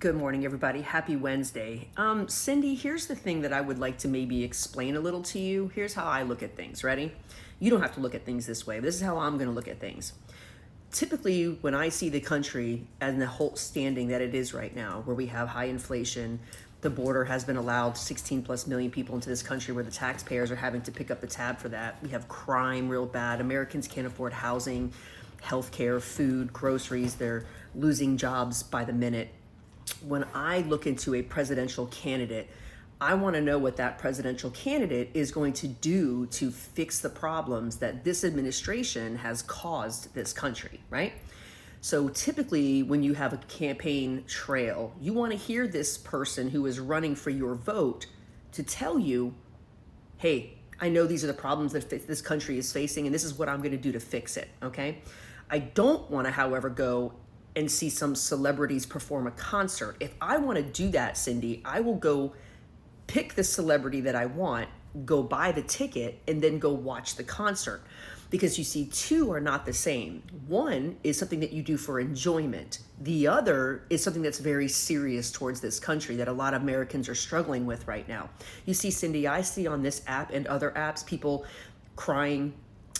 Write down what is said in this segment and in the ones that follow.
Good morning, everybody. Happy Wednesday. Cindy, here's the thing that I would like to maybe explain a little to you. Here's how I look at things. Ready? You don't have to look at things this way. This is how I'm going to look at things. Typically, when I see the country and the whole standing that it is right now, where we have high inflation, the border has been allowed 16 plus million people into this country where the taxpayers are having to pick up the tab for that. We have crime real bad. Americans can't afford housing, healthcare, food, groceries. They're losing jobs by the minute. When I look into a presidential candidate, I want to know what that presidential candidate is going to do to fix the problems that this administration has caused this country, right? So typically when you have a campaign trail, you want to hear this person who is running for your vote to tell you, hey, I know these are the problems that this country is facing and this is what I'm going to do to fix it, okay? I don't want to, however, go and see some celebrities perform a concert. If I want to do that, Cindy, I will go pick the celebrity that I want, go buy the ticket, and then go watch the concert. Because you see, two are not the same. One is something that you do for enjoyment. The other is something that's very serious towards this country that a lot of Americans are struggling with right now. You see, Cindy, I see on this app and other apps, people crying,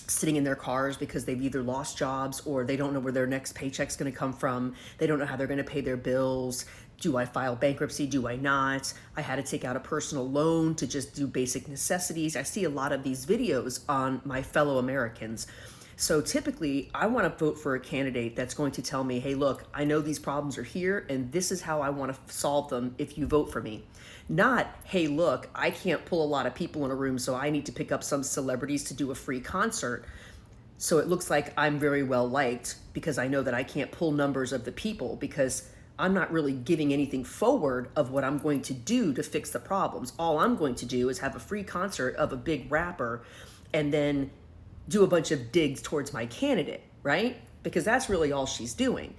sitting in their cars because they've either lost jobs or they don't know where their next paycheck's going to come from. They don't know how they're going to pay their bills. Do I file bankruptcy? Do I not? I had to take out a personal loan to just do basic necessities. I see a lot of these videos on my fellow Americans. So typically, I want to vote for a candidate that's going to tell me, hey, look, I know these problems are here and this is how I want to solve them if you vote for me. Not, hey, look, I can't pull a lot of people in a room, so I need to pick up some celebrities to do a free concert. So it looks like I'm very well liked because I know that I can't pull numbers of the people because I'm not really giving anything forward of what I'm going to do to fix the problems. All I'm going to do is have a free concert of a big rapper and then do a bunch of digs towards my candidate, right? Because that's really all she's doing.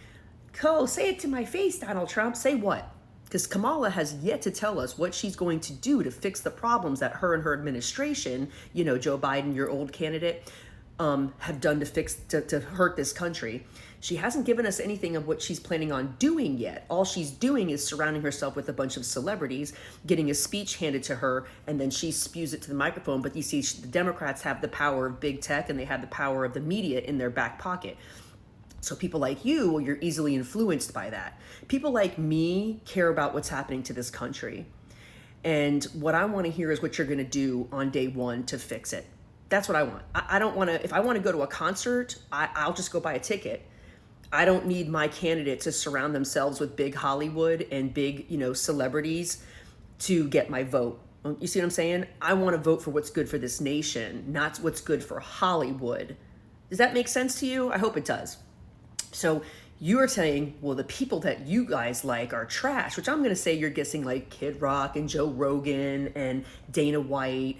Say it to my face, Donald Trump. Say what? Because Kamala has yet to tell us what she's going to do to fix the problems that her and her administration, Joe Biden, your old candidate, have done to hurt this country. She hasn't given us anything of what she's planning on doing yet. All she's doing is surrounding herself with a bunch of celebrities, getting a speech handed to her, and then she spews it to the microphone. But you see, the Democrats have the power of big tech and they have the power of the media in their back pocket. So people like you, well, you're easily influenced by that. People like me care about what's happening to this country. And what I want to hear is what you're going to do on day one to fix it. That's what I want. I don't want to, if I want to go to a concert, I'll just go buy a ticket. I don't need my candidate to surround themselves with big Hollywood and big, celebrities to get my vote. You see what I'm saying? I want to vote for what's good for this nation, not what's good for Hollywood. Does that make sense to you? I hope it does. So you're saying, well, the people that you guys like are trash, which I'm going to say you're guessing like Kid Rock and Joe Rogan and Dana White,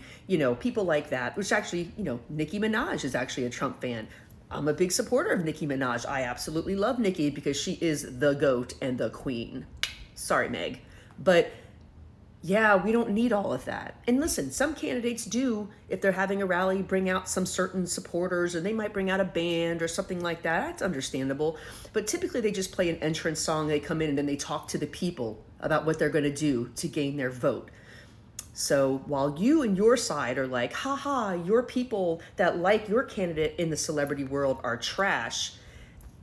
people like that, which actually, Nicki Minaj is actually a Trump fan. I'm a big supporter of Nicki Minaj. I absolutely love Nicki because she is the GOAT and the queen. Sorry, Meg. But yeah, we don't need all of that. And listen, some candidates do, if they're having a rally, bring out some certain supporters, or they might bring out a band or something like that. That's understandable. But typically they just play an entrance song, they come in and then they talk to the people about what they're going to do to gain their vote. So while you and your side are like, haha, your people that like your candidate in the celebrity world are trash,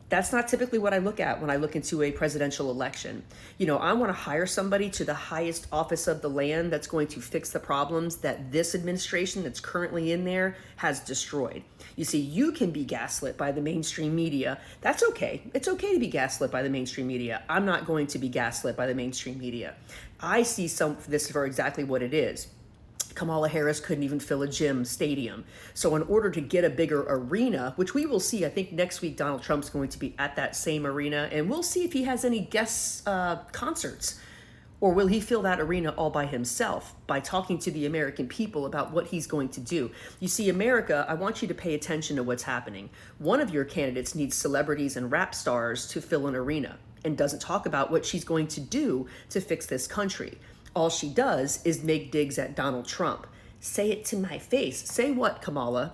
that's not typically what I look at when I look into a presidential election. I want to hire somebody to the highest office of the land that's going to fix the problems that this administration that's currently in there has destroyed. You see, you can be gaslit by the mainstream media. That's okay. It's okay to be gaslit by the mainstream media. I'm not going to be gaslit by the mainstream media. I see this for exactly what it is. Kamala Harris couldn't even fill a gym stadium. So in order to get a bigger arena, which we will see, I think next week Donald Trump's going to be at that same arena, and we'll see if he has any guest concerts. Or will he fill that arena all by himself by talking to the American people about what he's going to do? You see, America, I want you to pay attention to what's happening. One of your candidates needs celebrities and rap stars to fill an arena and doesn't talk about what she's going to do to fix this country. All she does is make digs at Donald Trump. Say it to my face. Say what, Kamala?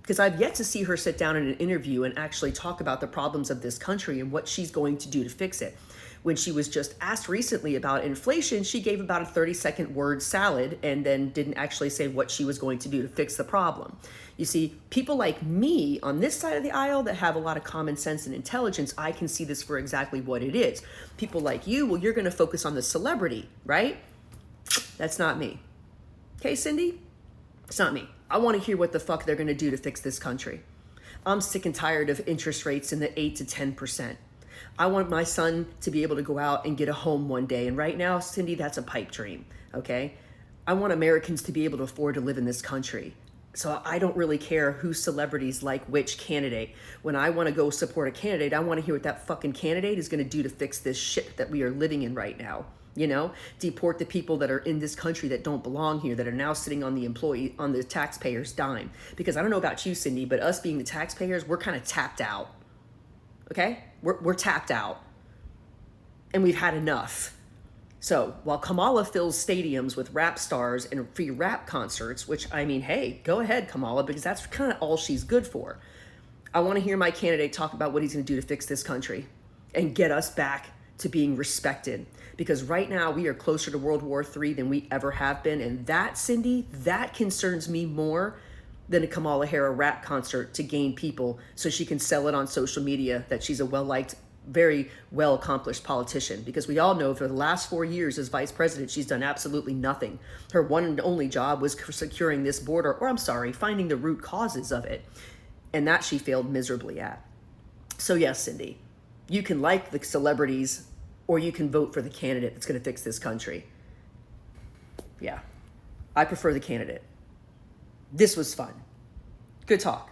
Because I've yet to see her sit down in an interview and actually talk about the problems of this country and what she's going to do to fix it. When she was just asked recently about inflation, she gave about a 30-second word salad and then didn't actually say what she was going to do to fix the problem. You see, people like me on this side of the aisle that have a lot of common sense and intelligence, I can see this for exactly what it is. People like you, well, you're going to focus on the celebrity, right? That's not me. Okay, Cindy? It's not me. I want to hear what the fuck they're going to do to fix this country. I'm sick and tired of interest rates in the 8 to 10%. I want my son to be able to go out and get a home one day. And right now, Cindy, that's a pipe dream, okay? I want Americans to be able to afford to live in this country. So I don't really care who celebrities like which candidate. When I want to go support a candidate, I want to hear what that fucking candidate is going to do to fix this shit that we are living in right now. You know, deport the people that are in this country that don't belong here, that are now sitting on the taxpayers' dime. Because I don't know about you, Cindy, but us being the taxpayers, we're kind of tapped out. Okay? We're tapped out. And we've had enough. So while Kamala fills stadiums with rap stars and free rap concerts, which I mean, hey, go ahead, Kamala, because that's kind of all she's good for. I want to hear my candidate talk about what he's going to do to fix this country and get us back to being respected. Because right now we are closer to World War III than we ever have been. And that, Cindy, that concerns me more than a Kamala Harris rap concert to gain people so she can sell it on social media that she's a well-liked, very well-accomplished politician. Because we all know for the last 4 years as vice president, she's done absolutely nothing. Her one and only job was securing this border, or I'm sorry, finding the root causes of it. And that she failed miserably at. So yes, Cindy, you can like the celebrities or you can vote for the candidate that's going to fix this country. Yeah, I prefer the candidate. This was fun. Good talk.